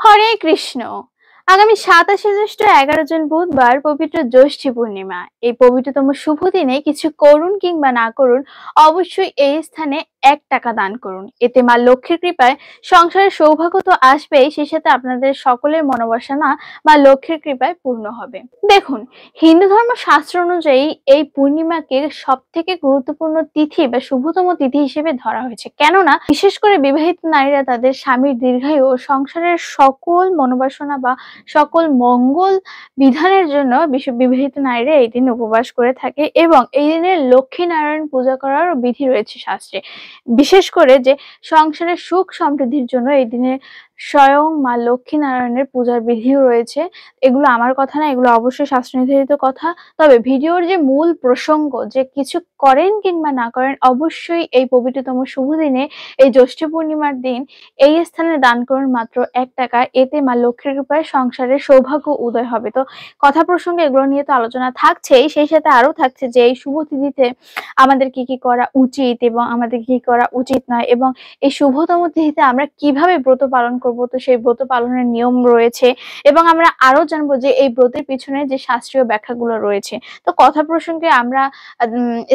হরে কৃষ্ণ। আগামী 27শে জ্যৈষ্ঠ 11 জুন বুধবার পবিত্র জ্যৈষ্ঠী পূর্ণিমা। এই পবিত্রতম শুভ দিনে কিছু করুন কিংবা না করুন, অবশ্যই এই স্থানে 1 টাকা দান করুন। এতে মা লক্ষ্মীর কৃপায় সংসারের সৌভাগ্য তো আসবেই, সেই সাথে আপনাদের সকলের মনোবাসনা মা লক্ষ্মীর কৃপায় পূর্ণ হবে। দেখুন, হিন্দু ধর্ম শাস্ত্র অনুযায়ী এই পূর্ণিমাকে সব থেকে গুরুত্বপূর্ণ তিথি বা শুভতম তিথি হিসেবে ধরা হয়েছে। কেননা বিশেষ করে বিবাহিত নারীরা তাদের স্বামীর দীর্ঘায়ু ও সংসারের সকল মনোবাসনা বা সকল মঙ্গল বিধানের জন্য বিবাহিত নারীরা এই দিন উপবাস করে থাকে এবং এই দিনে লক্ষ্মী নারায়ণ পূজা করার বিধি রয়েছে শাস্ত্রে। বিশেষ করে যে সংসারের সুখ সমৃদ্ধির জন্য এই দিনে স্বয়ং মা লক্ষ্মী নারায়ণের পূজার বিধিও রয়েছে। এগুলো আমার কথা না, এগুলো অবশ্যই শাস্ত্র নির্ধারিত কথা। তবে ভিডিওর যে মূল প্রসঙ্গ, যে কিছু করেন কিংবা না করেন, অবশ্যই এই পবিত্রতম শুভ দিনে, এই জ্যৈষ্ঠ পূর্ণিমার দিন এই স্থানে দান করুন মাত্র 1 টাকা। এতে মা লক্ষ্মীর কৃপায় সংসারের সৌভাগ্য উদয় হবে। তো কথা প্রসঙ্গে এগুলো নিয়ে তো আলোচনা থাকছেই, সেই সাথে আরো থাকছে যে এই শুভ তিথিতে আমাদের কি কি করা উচিত এবং আমাদের কি করা উচিত নয়, এবং এই শুভতম তিথিতে আমরা কিভাবে ব্রত পালন করব, তো সেই ব্রত পালনের নিয়ম রয়েছে এবং আমরা আরো জানবো যে এই ব্রতের পিছনে যে শাস্ত্রীয় ব্যাখ্যাগুলো রয়েছে। তো কথা প্রসঙ্গে আমরা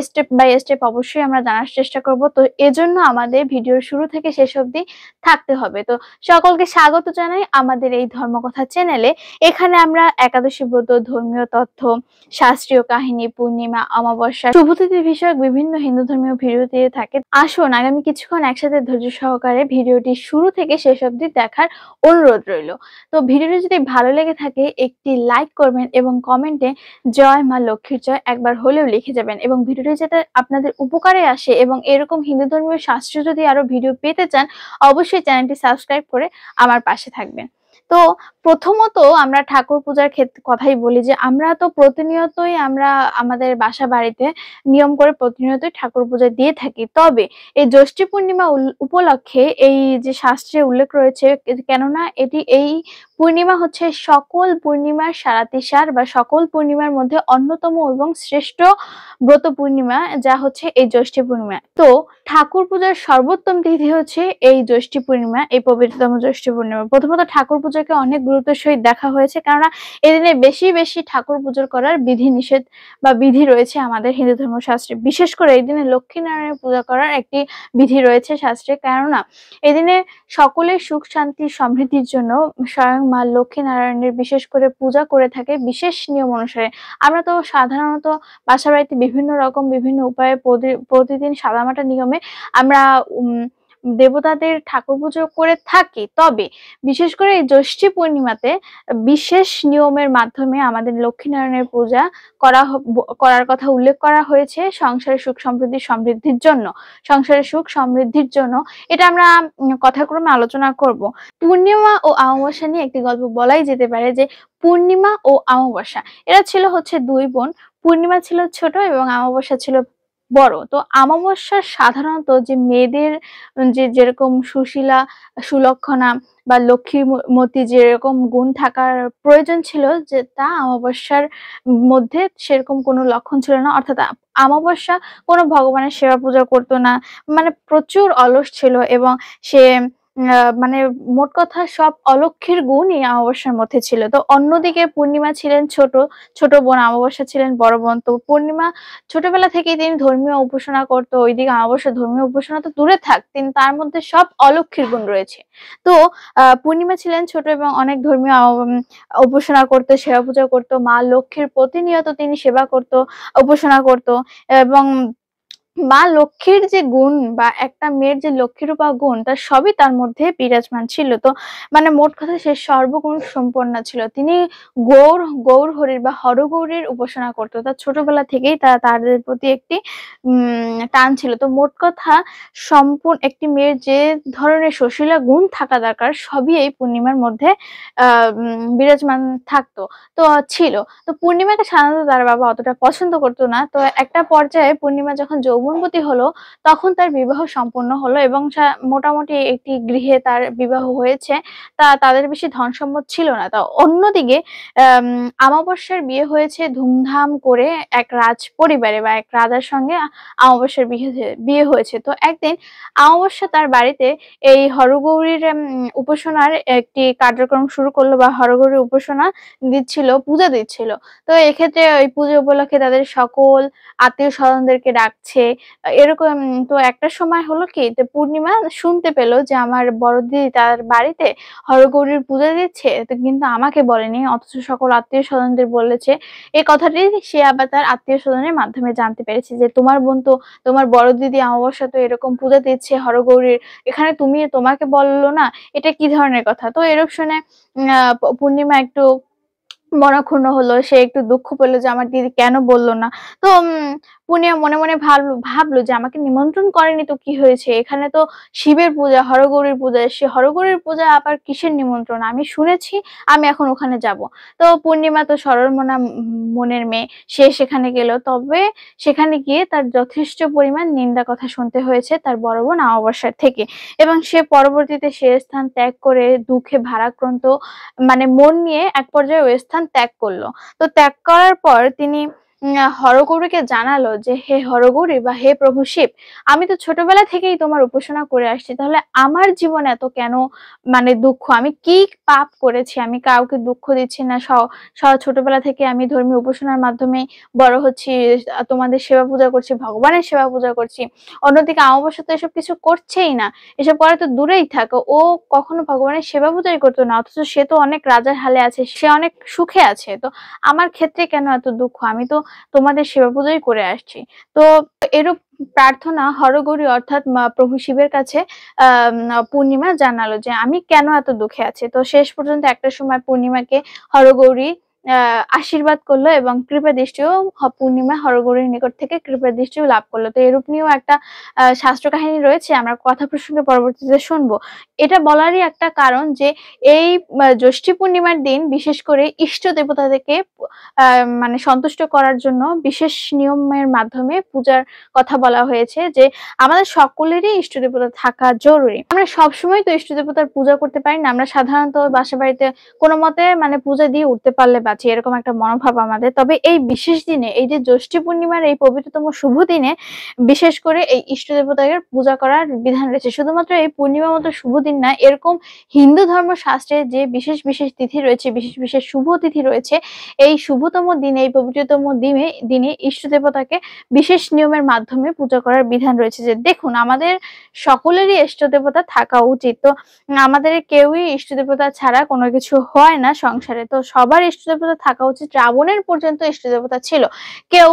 স্টেপ বাই স্টেপ অবশ্যই আমরা জানার চেষ্টা করব। তো এজন্য আমাদের ভিডিওর শুরু থেকে শেষ অবধি থাকতে হবে। তো সকলকে স্বাগত জানাই আমাদের এই ধর্মকথা চ্যানেলে। এখানে আমরা একাদশী ব্রত, ধর্মীয় তথ্য, শাস্ত্রীয় কাহিনী, পূর্ণিমা, অমাবস্যা, শুভতিথি বিষয়ক বিভিন্ন হিন্দু ধর্মীয় ভিডিও দিয়ে থাকে। আসুন আগামী কিছুক্ষণ একসাথে ধৈর্য সহকারে ভিডিওটি শুরু থেকে শেষ অবধি দেখার অনুরোধ রইল। তো ভিডিওটি যদি ভালো লেগে থাকে একটি লাইক করবেন এবং কমেন্টে জয় মা লক্ষ্মীর জয় একবার হলেও লিখে যাবেন, এবং ভিডিওটি যাতে আপনাদের উপকারে আসে এবং এরকম হিন্দু ধর্মীয় শাস্ত্র যদি আরো ভিডিও পেতে চান, অবশ্যই চ্যানেলটি সাবস্ক্রাইব করে আমার পাশে থাকবেন। তো প্রথমত আমরা ঠাকুর পূজার ক্ষেত্রে কথাই বলি, যে আমরা তো প্রতিনিয়তই আমরা আমাদের বাসা বাড়িতে নিয়ম করে প্রতিনিয়তই ঠাকুর পূজা দিয়ে থাকি। তবে এই জ্যৈষ্ঠী পূর্ণিমা উপলক্ষে এই যে শাস্ত্রে উল্লেখ রয়েছে, কেননা এটি এই পূর্ণিমা হচ্ছে সকল পূর্ণিমার সারাতিসার বা সকল পূর্ণিমার মধ্যে অন্যতম এবং শ্রেষ্ঠ ব্রত পূর্ণিমা, যা হচ্ছে এই জ্যৈষ্ঠী পূর্ণিমা। তো ঠাকুর পূজার সর্বোত্তম তিথি হচ্ছে এই জ্যৈষ্ঠী পূর্ণিমা, এই পবিত্রতম জ্যৈষ্ঠী পূর্ণিমা। প্রথমত ঠাকুর পূজাকে অনেক গুরুত্বের সহিত দেখা হয়েছে, কেননা এদিনে বেশি বেশি ঠাকুর পূজা করার বিধি নিষেধ বা বিধি রয়েছে আমাদের হিন্দু ধর্মশাস্ত্রে। বিশেষ করে এই দিনে লক্ষ্মী নারায়ণের পূজা করার একটি বিধি রয়েছে শাস্ত্রে, কেননা এদিনে সকলের সুখ শান্তি সমৃদ্ধির জন্য স্বয়ং মা লক্ষ্মী নারায়ণের বিশেষ করে পূজা করে থাকে বিশেষ নিয়ম অনুসারে। আমরা তো সাধারণত বাসা বাড়িতে বিভিন্ন রকম বিভিন্ন উপায়ে প্রতিদিন সাদামাটা নিয়মে আমরা দেবতাদের ঠাকুর পুজো করে থাকি। তবে বিশেষ করে এই জ্যৈষ্ঠী পূর্ণিমাতে বিশেষ নিয়মের মাধ্যমে আমাদের লক্ষ্মীনারায়ণের পূজা করার কথা উল্লেখ করা হয়েছে সংসারের সুখ সমৃদ্ধির জন্য। সংসারের সুখ সমৃদ্ধির জন্য এটা আমরা কথাক্রমে আলোচনা করব। পূর্ণিমা ও অমাবস্যা নিয়ে একটি গল্প বলাই যেতে পারে, যে পূর্ণিমা ও অমাবস্যা এরা ছিল হচ্ছে দুই বোন। পূর্ণিমা ছিল ছোট এবং অমাবস্যা ছিল বড়। তো অমাবস্যার সাধারণত যে মেয়েদের যেরকম সুশীলা, সুলক্ষণা বা লক্ষ্মীমতী যেরকম গুণ থাকার প্রয়োজন ছিল, যে তা অমাবস্যার মধ্যে সেরকম কোনো লক্ষণ ছিল না। অর্থাৎ অমাবস্যা কোনো ভগবানের সেবা পূজা করতো না, মানে প্রচুর অলস ছিল এবং সে মানে মোট কথা সব অলক্ষীর গুণ এই অমাবস্যার মধ্যে ছিল। তো অন্যদিকে পূর্ণিমা ছিলেন ছোট বোন, অমাবস্যা ছিলেন বড় বোন। তো পূর্ণিমা ছোটবেলা থেকেই তিনি ধর্মীয় উপাসনা করতো, ওইদিকে অমাবস্যা ধর্মীয় উপাসনা তো দূরে থাক, তিনি তার মধ্যে সব অলক্ষীর গুণ রয়েছে। তো পূর্ণিমা ছিলেন ছোট এবং অনেক ধর্মীয় উপাসনা করতো, সেবা পূজা করতো, মা লক্ষ্মীর প্রতিনিয়ত তিনি সেবা করতো, উপাসনা করতো। এবং মা লক্ষ্মীর যে গুণ বা একটা মেয়ের যে লক্ষ্মীরূপা গুণ, তার সবই তার মধ্যে বিরাজমান ছিল। তো মানে মোট কথা সে সর্বগুণ সম্পন্ন ছিল। তিনি গৌর হরির বা হরগৌরীর উপাসনা করতো। তার ছোটবেলা থেকেই তাদের প্রতি একটি টান ছিল। তো মোট কথা সম্পূর্ণ একটি মেয়ের যে ধরনের সুশীলা গুণ থাকা দরকার, সবই এই পূর্ণিমার মধ্যে বিরাজমান থাকতো, তো ছিল। তো পূর্ণিমাকে সাধারণত তার বাবা অতটা পছন্দ করতো না। তো একটা পর্যায়ে পূর্ণিমা যখন যৌবন যৌবনবতী হলো তখন তার বিবাহ সম্পন্ন হলো এবং মোটামুটি একটি গৃহে তার বিবাহ হয়েছে। তাদের বেশি ধন সম্পদ ছিল না। তো অন্যদিকে আমাবস্যার বিয়ে হয়েছে ধুমধাম করে এক রাজ পরিবারে বা এক রাজার সঙ্গে আমাবস্যার বিয়ে হয়েছে। তো একদিন আমাবস্যা তার বাড়িতে এই হরগৌরীর উপাসনার একটি কার্যক্রম শুরু করলো বা হরগৌরীর উপাসনা দিচ্ছিল, পূজা দিচ্ছিল। তো এক্ষেত্রে ওই পুজো উপলক্ষে তাদের সকল আত্মীয় স্বজনদেরকে ডাকছে। এরকম তো একটা সময় হলো কি, তো পূর্ণিমা শুনতে পেলো যে আমার বড় দিদি তার বাড়িতে হরগৌরীর পূজা দিচ্ছে, তো কিন্তু আমাকে বলেনি, অথচ সকল আত্মীয় স্বজনদের বলেছে। এই কথাটি সে আবার তার আত্মীয় স্বজনের মাধ্যমে জানতে পেরেছে যে তোমার বোন তো, তোমার বড় দিদি আমাবস্যা তো এরকম পূজা দিচ্ছে হরগৌরীর, এখানে তোমাকে বললো না, এটা কি ধরনের কথা। তো এরকম শুনে পূর্ণিমা একটু মনক্ষুণ্ণ হলো, সে একটু দুঃখ পেলো যে আমার দিদি কেন বললো না। তো পূর্ণিমা মনে মনে ভাবলো যে আমাকে নিমন্ত্রণ করেনি তো কি হয়েছে, এখানে তো শিবের পূজা, হরগৌরীর পূজা, সে হরগৌরীর পূজা আবার কিসের নিমন্ত্রণ, আমি শুনেছি, আমি এখন ওখানে যাব। তো পূর্ণিমা তো সরল মনের মেয়ে, সে সেখানে গেল। তবে সেখানে গিয়ে তার যথেষ্ট পরিমাণ নিন্দা কথা শুনতে হয়েছে তার বড় বোন আমাবস্যার থেকে, এবং সে পরবর্তীতে সে স্থান ত্যাগ করে দুঃখে ভারাক্রান্ত মন নিয়ে এক পর্যায়ে ওই স্থান ত্যাগ করলো। তো ত্যাগ করার পর তিনি হরগৌরীকে জানালো যে হে হরগৌরী বা হে প্রভু শিব, আমি তো ছোটবেলা থেকেই তোমার উপাসনা করে আসছি, তাহলে আমার জীবনে এত কেন দুঃখ, আমি কি পাপ করেছি, আমি কাউকে দুঃখ দিচ্ছি না, ছোটবেলা থেকে আমি ধর্মীয় উপাসনার মাধ্যমে বড় হচ্ছি, তোমাদের সেবা পূজা করছি, ভগবানের সেবা পূজা করছি। অন্যদিকে আমাবস্যা তো এসব কিছু করছেই না, এসব করে তো দূরেই থাকো, ও কখনো ভগবানের সেবা পূজাই করতো না, অথচ সে তো অনেক রাজার হালে আছে, সে অনেক সুখে আছে, তো আমার ক্ষেত্রে কেন এত দুঃখ, আমি তো তোমাদের সেবা পূজাই করে আসছি। তো এরূপ প্রার্থনা হরগৌরী অর্থাৎ প্রভু শিবের কাছে পূর্ণিমা জানালো যে আমি কেন এত দুঃখে আছি। তো শেষ পর্যন্ত একটা সময় পূর্ণিমাকে হরগৌরী আশীর্বাদ করলো এবং কৃপা দৃষ্টিও পূর্ণিমা হরগৌরীর নিকট থেকে কৃপা দৃষ্টিও লাভ করলো। তো এরূপ নিয়েও একটা শাস্ত্র কাহিনী রয়েছে, আমরা কথা প্রসঙ্গে পরবর্তীতে শুনবো। এটা বলারই একটা কারণ যে এই জ্যৈষ্ঠী পূর্ণিমার দিন বিশেষ করে ইষ্ট দেবতাদেরকে সন্তুষ্ট করার জন্য বিশেষ নিয়মের মাধ্যমে পূজার কথা বলা হয়েছে, যে আমাদের সকলেরই ইষ্ট দেবতা থাকা জরুরি। আমরা সবসময় তো ইষ্ট দেবতার পূজা করতে পারি না, আমরা সাধারণত বাসা বাড়িতে কোনো মতে পূজা দিয়ে উঠতে পারলে বাঁচি, এরকম একটা মনোভাব আমাদের। তবে এই বিশেষ দিনে, এই যে জ্যৈষ্ঠী পূর্ণিমার এই পবিত্রতম শুভ দিনে বিশেষ করে এই ইষ্ট দেবতাদের পূজা করার বিধান রয়েছে। শুধুমাত্র এই পূর্ণিমা মতো শুভ দিন না, এরকম হিন্দু ধর্ম শাস্ত্রে যে বিশেষ বিশেষ তিথি রয়েছে, বিশেষ বিশেষ শুভ তিথি রয়েছে, এই শুভতম দিনে, এই পবিত্রতম দিনে ইষ্ট দেবতাকে বিশেষ নিয়মের মাধ্যমে পূজা করার বিধান রয়েছে। যে দেখুন, আমাদের সকলেরই ইষ্ট দেবতা থাকা উচিত। তো আমাদের কেউই ইষ্ট দেবতা ছাড়া কোনো কিছু হয় না সংসারে, তো সবার ইষ্ট দেবতা থাকা উচিত। রাবণের পর্যন্ত ইষ্ট দেবতা ছিল, কেউ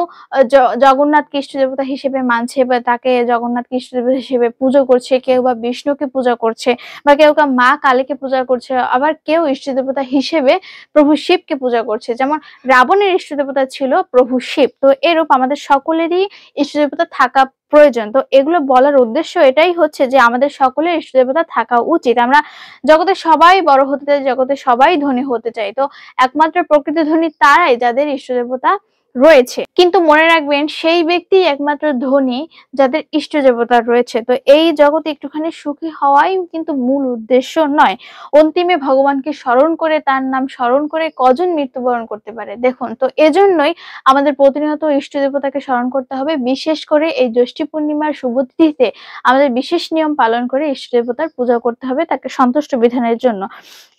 জগন্নাথকে ইষ্ট দেবতা হিসেবে মানছে বা তাকে জগন্নাথকে ইষ্ট দেবতা হিসেবে পুজো করছে, কেউ বা বিষ্ণুকে পূজা করছে, বা কেউ মা কালীকে পূজা করছে, আবার কেউ ইষ্ট দেবতা হিসেবে প্রভু শিবকে পূজা করছে। যেমন রাবণের ইষ্ট দেবতা ছিল প্রভু শিব, তো এরূপ আমাদের সকলেরই ইষ্ট দেবতা থাকা প্রয়োজন। তো এগুলো বলার উদ্দেশ্য এটাই হচ্ছে যে আমাদের সকলের ইষ্ট দেবতা থাকা উচিত। আমরা জগতে সবাই বড় হতে চাই, জগতে সবাই ধনী হতে চাই, তো একমাত্র প্রকৃত ধনী তারাই যাদের ইষ্ট দেবতা রয়েছে। কিন্তু মনে রাখবেন, সেই ব্যক্তি একমাত্র ধনী যাদের ইষ্ট দেবতা রয়েছে। তো এই জগতে একটুখানি সুখী হওয়াই কিন্তু মূল উদ্দেশ্য নয়। অন্তিমে ভগবানকে স্মরণ করে, তার নাম স্মরণ করে কজন মৃত্যুবরণ করতে পারে দেখুন। তো এজন্যই আমাদের প্রতিনিয়ত ইষ্ট দেবতাকে স্মরণ করতে হবে। বিশেষ করে এই জ্যৈষ্ঠী পূর্ণিমার শুভ তিথিতে আমাদের বিশেষ নিয়ম পালন করে ইষ্ট দেবতার পূজা করতে হবে, তাকে সন্তুষ্ট বিধানের জন্য।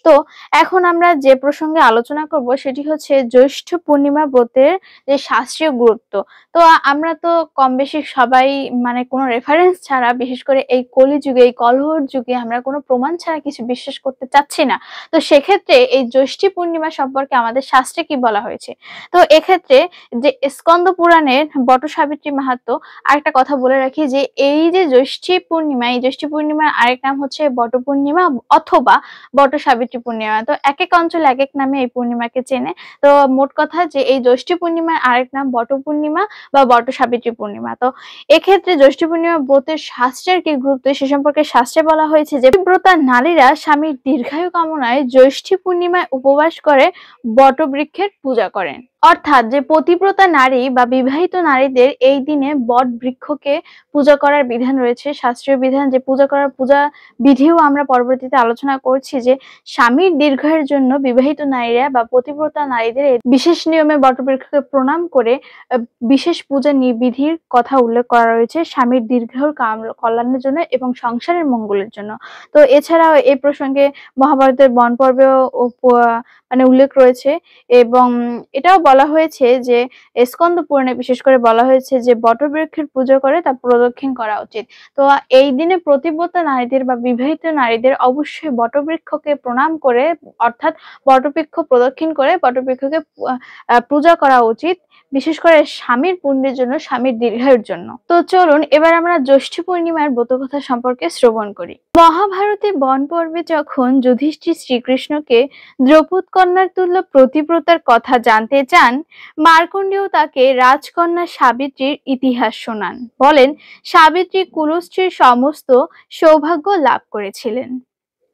তো এখন আমরা যে প্রসঙ্গে আলোচনা করব সেটি হচ্ছে জ্যৈষ্ঠ পূর্ণিমা ব্রতের যে শাস্ত্রীয় গুরুত্ব। তো আমরা তো কম বেশি সবাই কোনো রেফারেন্স ছাড়া, বিশেষ করে এই কলিযুগে, এই কলহর যুগে আমরা কোনো প্রমাণ ছাড়া কিছু বিশ্বাস করতে চাচ্ছি না। তো সেক্ষেত্রে এই জ্যৈষ্ঠী পূর্ণিমা সম্পর্কে আমাদের শাস্ত্রে কি বলা হয়েছে, তো এক্ষেত্রে যে স্কন্দ পুরাণের বট সাবিত্রী মাহাত্ম্য, আরেকটা কথা বলে রাখি যে এই যে জ্যৈষ্ঠী পূর্ণিমা, এই জ্যৈষ্ঠী পূর্ণিমার আরেক নাম হচ্ছে বট পূর্ণিমা অথবা বট সাবিত্রী পূর্ণিমা। তো এক এক অঞ্চলে এক এক নামে এই পূর্ণিমাকে চেনে। তো মোট কথা যে এই জ্যৈষ্ঠী পূর্ণিমার আরেক নাম বট পূর্ণিমা বা বট সাবিত্রী পূর্ণিমা। তো এক্ষেত্রে জ্যৈষ্ঠী পূর্ণিমা ব্রতের শাস্ত্রের কি গুরুত্ব সে সম্পর্কে শাস্ত্রে বলা হয়েছে যে ব্রতা নারীরা স্বামীর দীর্ঘায়ু কামনায় জ্যৈষ্ঠী পূর্ণিমায় উপবাস করে বট বৃক্ষের পূজা করেন। অর্থাৎ যে পতিব্রতা নারী বা বিবাহিত নারীদের এই দিনে বট বৃক্ষকে পূজা করার বিধান রয়েছে, শাস্ত্রীয় বিধান, যে পূজা বিধিও আমরা পরবর্তীতে আলোচনা করছি, যে স্বামীর দীর্ঘায়ের জন্য বিবাহিত নারীরা বা পতিব্রতা নারীদের বিশেষ নিয়মে বটবৃক্ষকে প্রণাম করে বিশেষ পূজা বিধির কথা উল্লেখ করা রয়েছে স্বামীর দীর্ঘায়ুর কল্যাণের জন্য এবং সংসারের মঙ্গলের জন্য। তো এছাড়াও এই প্রসঙ্গে মহাভারতের বন পর্বেও মানে উল্লেখ রয়েছে, এবং এটাও বলা হয়েছে যে স্কন্দ পুরাণে বিশেষ করে বলা হয়েছে যে বটবৃক্ষের পুজো করে তা প্রদক্ষিণ করা উচিত। তো এই দিনে পতিব্রতা নারীদের বা বিবাহিত নারীদের অবশ্যই বটবৃক্ষকে প্রণাম করে, অর্থাৎ বটবৃক্ষ প্রদক্ষিণ করে বটবৃক্ষকে পূজা করা উচিত, বিশেষ করে স্বামীর পুণ্যের জন্য, স্বামীর দীর্ঘায়ুর জন্য। তো চলুন এবার আমরা জ্যৈষ্ঠ পূর্ণিমার ব্রতকথা সম্পর্কে শ্রবণ করি। মহাভারতে বন পর্বে যখন যুধিষ্ঠির শ্রীকৃষ্ণকে দ্রৌপদ কন্যার তুল্য প্রতিব্রতার কথা জানতে চান, মার্কণ্ডেয় তাকে রাজকন্যা সাবিত্রীর ইতিহাস শোনান। বলেন, সাবিত্রী কুলশ্রীর সমস্ত সৌভাগ্য লাভ করেছিলেন।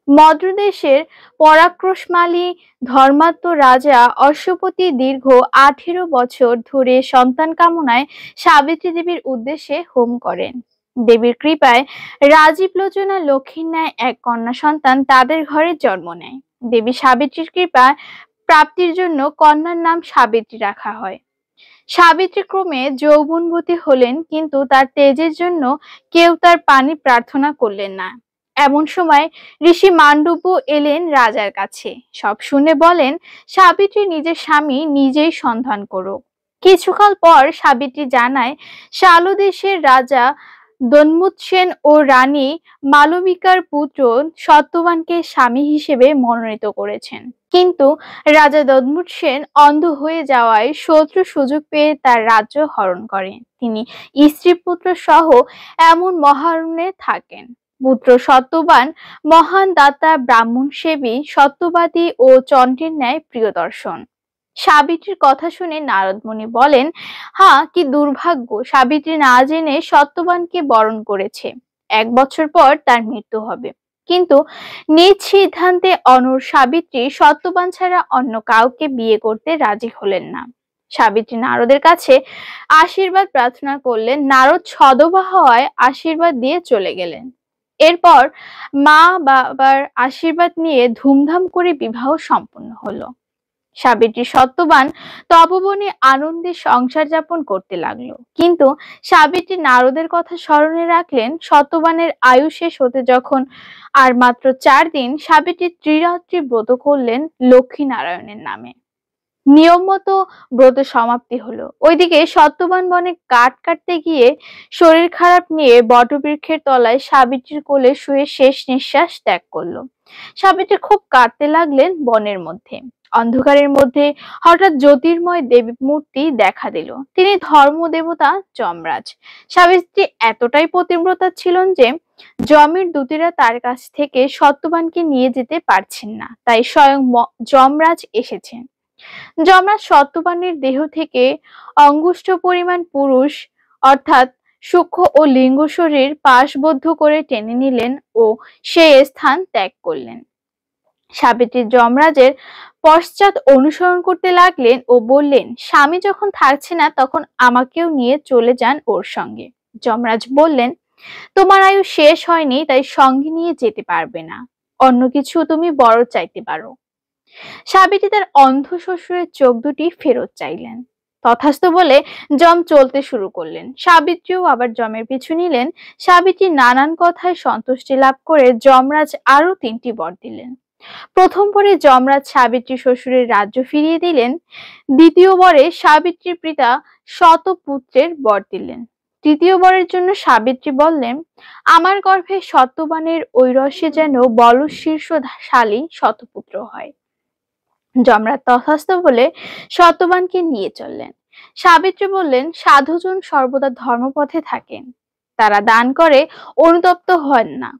মদ্রদেশের পরাক্রমশালী ধর্মাত্ম রাজা অশ্বপতি দীর্ঘ 18 বছর ধরে সন্তান কামনায় সাবিত্রী দেবীর উদ্দেশ্যে হোম করেন। দেবীর কৃপায় রাজীব লোচনা লক্ষ্মীর ন্যায় এক কন্যা সন্তান তাদের ঘরে জন্ম নেয়। দেবী সাবিত্রীর কৃপা প্রাপ্তির জন্য কন্যার নাম সাবিত্রী রাখা হয়। সাবিত্রী ক্রমে যৌবনবতী হলেন, কিন্তু তার তেজের জন্য কেউ তার পানি প্রার্থনা করলেন না। এমন সময় ঋষি মান্ডব্য এলেন রাজার কাছে। সব শুনে বলেন, সাবিত্রী নিজের স্বামী নিজেই সন্ধান করো। কিছুকাল পর সাবিত্রী জানায়, শালু দেশের রাজা দন্মুৎসেন ও রানী মালবিকার পুত্র সত্যবানকে স্বামী হিসেবে মনোনীত করেছেন। কিন্তু রাজা দন্মুৎসেন অন্ধ হয়ে যাওয়ায় শত্রু সুযোগ পেয়ে তার রাজ্য হরণ করেন। তিনি স্ত্রী পুত্র সহ এমন মহারণ্যে থাকেন। পুত্র সত্যবান মহান দাতা, ব্রাহ্মণ সেবী, সত্যবাদী ও চণ্ডীর ন্যায় প্রিয়দর্শন। সাবিত্রীর কথা শুনে নারদ মুনি বলেন, হ্যাঁ, কি দুর্ভাগ্য, সাবিত্রী না জেনে সত্যবানকে বরণ করেছে। 1 বছর পর তার মৃত্যু হবে। কিন্তু নিজ সিদ্ধান্তে অনড় সাবিত্রী সত্যবান ছাড়া অন্য কাউকে বিয়ে করতে রাজি হলেন না। সাবিত্রী নারদের কাছে আশীর্বাদ প্রার্থনা করলেন। নারদ সদবা হওয়ায় আশীর্বাদ দিয়ে চলে গেলেন। এরপর মা বাবার আশীর্বাদ নিয়ে ধুমধাম করে বিবাহ সম্পন্ন হলো। সাবিত্রী সত্যবান তপবনে আনন্দে সংসার যাপন করতে লাগলো। কিন্তু সাবিত্রী নারদের কথা স্মরণে রাখলেন। সত্যবানের আয়ু শেষ হতে যখন আর মাত্র 4 দিন, সাবিত্রী ত্রিরাত্রি ব্রত করলেন লক্ষ্মী নারায়ণের নামে। নিয়ম মতো ব্রত সমাপ্তি হলো। ওইদিকে সত্যবান বনে কাঠ কাটতে গিয়ে শরীর খারাপ নিয়ে বটবৃক্ষের তলায় সাবিত্রীর কোলে শুয়ে শেষ নিঃশ্বাস ত্যাগ করলো। সাবিত্রী খুব কাঁদতে লাগলেন। বনের মধ্যে অন্ধকারের মধ্যে হঠাৎ জ্যোতির্ময় দেবী মূর্তি দেখা দিল। তিনি ধর্ম দেবতা যমরাজ। সাবিত্রী এতটাই পতিব্রতা ছিলেন যে যমের দূতেরা তার কাছ থেকে সত্যবানকে নিয়ে যেতে পারছেন না, তাই স্বয়ং যমরাজ এসেছেন। যমরাজ সত্যবানের দেহ থেকে অঙ্গুষ্ঠ পরিমাণ পুরুষ অর্থাৎ সূক্ষ্ম ও লিঙ্গ শরীর পাশবদ্ধ করে টেনে নিলেন ও সেই স্থান ত্যাগ করলেন। সাবিত্রী যমরাজের পশ্চাৎ অনুসরণ করতে লাগলেন ও বললেন, স্বামী যখন থাকছে না তখন আমাকেও নিয়ে চলে যান ওর সঙ্গে। যমরাজ বললেন, তোমার আয়ু শেষ হয়নি, তাই সঙ্গে নিয়ে যেতে পারবে না। অন্য কিছু তুমি বড় চাইতে পারো। সাবিত্রী তার অন্ধ শ্বশুরের চোখ দুটি ফেরত চাইলেন। তথাস্তু বলে যম চলতে শুরু করলেন। সাবিত্রীও আবার যমের পিছু নিলেন। সাবিত্রী নানান কথায় সন্তুষ্টি লাভ করে যমরাজ আরো 3টি বর দিলেন। প্রথম বরে যমরাজ সাবিত্রী শ্বশুরের রাজ্য ফিরিয়ে দিলেন। দ্বিতীয় বরে সাবিত্রীর পিতা শতপুত্রের বর দিলেন। তৃতীয় বরের জন্য সাবিত্রী বললেন, আমার গর্ভে সত্যবানের ঐরসে যেন বলশীর্ষশালী শতপুত্র হয়। যমরাজ তথাস্তু বলে সত্যবানকে নিয়ে চললেন। সাবিত্রী বললেন, সাধুজন সর্বদা ধর্মপথে থাকেন, তারা দান করে অনুতপ্ত হন না।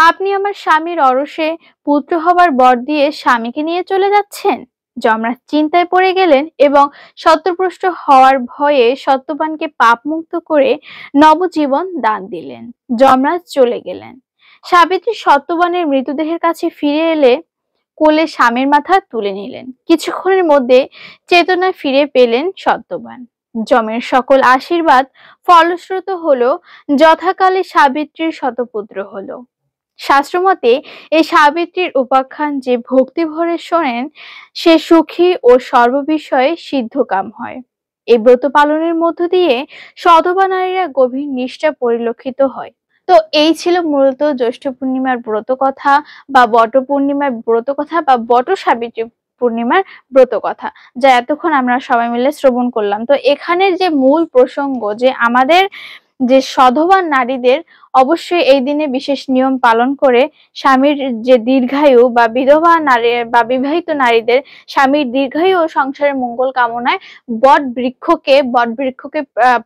আপনি আমার স্বামীর অরসে পুত্র হবার বর দিয়ে স্বামীকে নিয়ে চলে যাচ্ছেন। যমরাজ চিন্তায় পড়ে গেলেন এবং সত্যপুষ্ট হওয়ার ভয়ে সত্যবানকে পাপ মুক্ত করে নবজীবন দান দিলেন। যমরাজ চলে গেলেন। সাবিত্রী সত্যবানের মৃতদেহের কাছে ফিরে এলে কোলে স্বামীর মাথা তুলে নিলেন। কিছুক্ষণের মধ্যে চেতনা ফিরে পেলেন সত্যবান। যমের সকল আশীর্বাদ ফলশ্রুত হলো, যথাকালে সাবিত্রীর শতপুত্র হলো। শাস্ত্রমতে এই সাবিত্রীর উপাখ্যান যে ভক্তি ভরে শোনেন সে সুখী ও সর্ববিষয়ে সিদ্ধকাম হয়। এই ব্রত পালনের মধ্য দিয়ে সধবা নারীরা গভীর নিষ্ঠা পরিলক্ষিত হয়। তো এই ছিল মূলত জ্যৈষ্ঠ পূর্ণিমার ব্রত কথা বা বট পূর্ণিমার ব্রত কথা বা বট সাবিত্রী পূর্ণিমার ব্রত কথা, যা এতক্ষণ আমরা সবাই মিলে শ্রবণ করলাম। তো এখানের যে মূল প্রসঙ্গ যে আমাদের যে সধবা নারীদের অবশ্যই এই দিনে বিশেষ নিয়ম পালন করে স্বামীর যে দীর্ঘায়ু বা বিধবা নারী বা বিবাহিত নারীদের স্বামীর দীর্ঘায়ু ও সংসারের মঙ্গল কামনায় বট বৃক্ষকে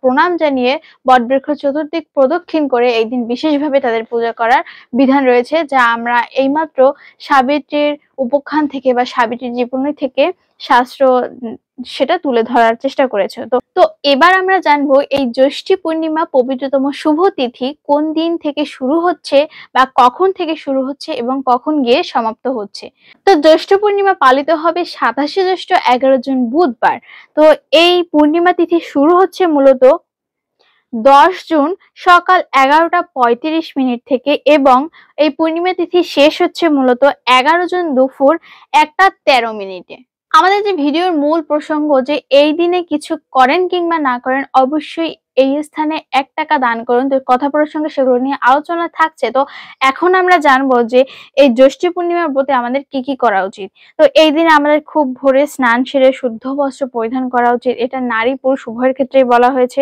প্রণাম জানিয়ে বট বৃক্ষ চতুর্দিক প্রদক্ষিণ করে এই দিন বিশেষভাবে তাদের পূজা করার বিধান রয়েছে, যা আমরা এইমাত্র সাবিত্রীর উপাখ্যান থেকে বা সাবিত্রীর জীবনী থেকে শাস্ত্র সেটা তুলে ধরার চেষ্টা করেছে। তো এবার আমরা জানবো এই জ্যৈষ্ঠী পূর্ণিমা পবিত্রতম শুভ তিথি কোন দিন থেকে শুরু হচ্ছে বা কখন থেকে শুরু হচ্ছে এবং কখন গিয়ে সমাপ্ত হচ্ছে। তো জ্যৈষ্ঠ পূর্ণিমা পালিত হবে 27 জ্যৈষ্ঠ 11 জুন বুধবার। তো এই পূর্ণিমা তিথি শুরু হচ্ছে মূলত 10 জুন সকাল 11টা 35 মিনিট থেকে এবং এই পূর্ণিমা তিথি শেষ হচ্ছে মূলত 11 জুন দুপুর 1টা 13 মিনিটে। আমাদের যে ভিডিওর মূল প্রসঙ্গ যে এই দিনে কিছু করেন কিংবা না করেন অবশ্যই এই স্থানে 1 টাকা দান করুন। তো কথা প্রসঙ্গে সেগুলো নিয়ে আলোচনা থাকছে। তো এখন আমরা জানবো যে এই জ্যৈষ্ঠ পূর্ণিমার ব্রতে আমাদের কি কি করা উচিত। তো এই দিনে আমাদের খুব ভোরে স্নান সেরে শুদ্ধ বস্ত্র পরিধান করা উচিত। এটা নারী পুরুষ উভয়ের ক্ষেত্রেই বলা হয়েছে।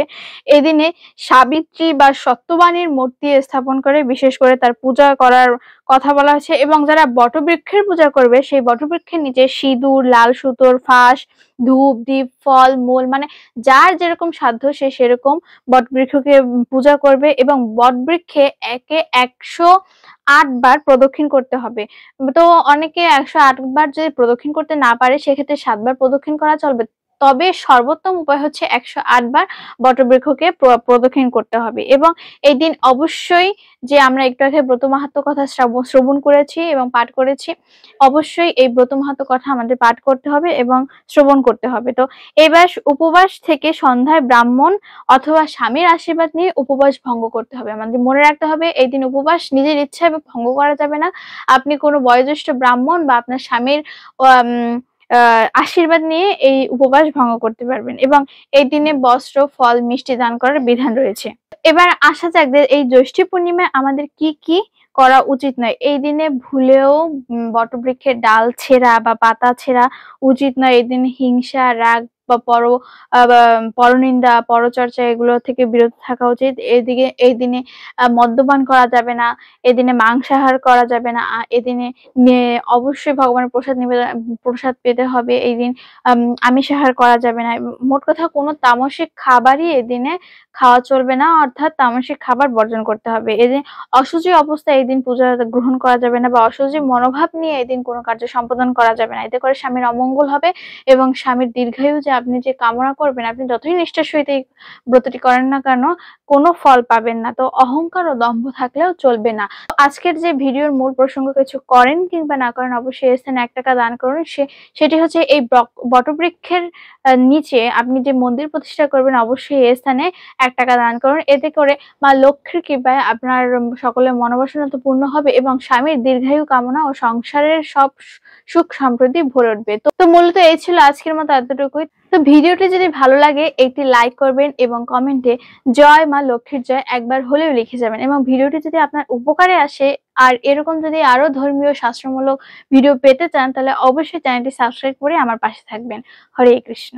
এই দিনে সাবিত্রী বা সত্যবাণীর মূর্তি স্থাপন করে বিশেষ করে তার পূজা করার কথা বলা হয়েছে এবং যারা বটবৃক্ষের পূজা করবে সেই বটবৃক্ষের নিচে সিঁদুর, লাল সুতোর ফাঁস, ধূপ, দ্বীপ, ফল মূল মানে যার যেরকম সাধ্য সে সেরকম বটবৃক্ষকে পূজা করবে এবং বটবৃক্ষে একে 108 বার প্রদক্ষিণ করতে হবে। তো অনেকে 108 বার যদি প্রদক্ষিণ করতে না পারে সেক্ষেত্রে 7 বার প্রদক্ষিণ করা চলবে, তবে সর্বোত্তম উপায় হচ্ছে 108 বার বটবৃক্ষকে প্রদক্ষিণ করতে হবে। এবং এই দিন অবশ্যই যে আমরা একটু আগে ব্রত মাহাত্ম্য কথা শ্রবণ করেছি এবং পাঠ করেছি, অবশ্যই এই ব্রত মাহাত্ম্য কথা আমাদের পাঠ করতে হবে এবং শ্রবণ করতে হবে। তো এবার উপবাস থেকে সন্ধ্যায় ব্রাহ্মণ অথবা স্বামীর আশীর্বাদ নিয়ে উপবাস ভঙ্গ করতে হবে। আমাদের মনে রাখতে হবে এই দিন উপবাস নিজের ইচ্ছায় ভঙ্গ করা যাবে না। আপনি কোনো বয়োজ্যেষ্ঠ ব্রাহ্মণ বা আপনার স্বামীর আশীর্বাদ নিয়ে এই উপবাস ভঙ্গ করতে পারবেন এবং এই দিনে বস্ত্র, ফল, মিষ্টি দান করার বিধান রয়েছে। এবার আসা যাক যে এই জ্যৈষ্ঠ পূর্ণিমায় আমাদের কি কি করা উচিত নয়। এই দিনে ভুলেও বটবৃক্ষের ডাল ছেঁড়া বা পাতা ছেঁড়া উচিত নয়। এই দিনে হিংসা, রাগ বা পরনিন্দা, পরচর্চা এগুলো থেকে বিরত থাকা উচিত। এই দিনে মদ্যপান করা যাবে না, এদিনে মাংসাহার করা যাবে না, এদিনে অবশ্যই ভগবানের প্রসাদ পেতে হবে। এই দিন আমিষাহার করা যাবে না। মোট কথা কোনো তামসিক খাবারই এদিনে খাওয়া চলবে না, অর্থাৎ তামসিক খাবার বর্জন করতে হবে। এদিন অশুচি অবস্থায় এই দিন পূজা গ্রহণ করা যাবে না বা অশুচি মনোভাব নিয়ে এই দিন কোনো কার্য সম্পাদন করা যাবে না। এতে করে স্বামীর অমঙ্গল হবে এবং স্বামীর দীর্ঘায়ু যে আপনি যে কামনা করবেন, আপনি যতই নিষ্ঠার সহিত এই ব্রতটি করেন না কেন কোনো ফল পাবেন না। তো অহংকার ও দম্ভ থাকলেও চলবে না। আজকের যে ভিডিওর মূল প্রসঙ্গ কিছু করেন কিংবা না করেন অবশ্যই এই স্থানে 1 টাকা দান করুন। সেটি হচ্ছে এই বটবৃক্ষের নিচে আপনি যে মন্দির প্রতিষ্ঠা করবেন অবশ্যই এই স্থানে 1 টাকা দান করুন। এতে করে মা লক্ষ্মীর কৃপায় আপনার সকলের মনোবাসনা তো পূর্ণ হবে এবং স্বামীর দীর্ঘায়ু কামনা ও সংসারের সব সুখ সমৃদ্ধি ভরে উঠবে। তো মূলত এই ছিল আজকের মতো এতটুকুই। তো ভিডিওটি যদি ভালো লাগে একটি লাইক করবেন এবং কমেন্টে জয় মা লক্ষ্মীর জয় একবার হলেও লিখে যাবেন এবং ভিডিওটি যদি আপনার উপকারে আসে আর এরকম যদি আরো ধর্মীয় শাস্ত্রমূলক ভিডিও পেতে চান তাহলে অবশ্যই চ্যানেলটি সাবস্ক্রাইব করে আমার পাশে থাকবেন। হরে কৃষ্ণ।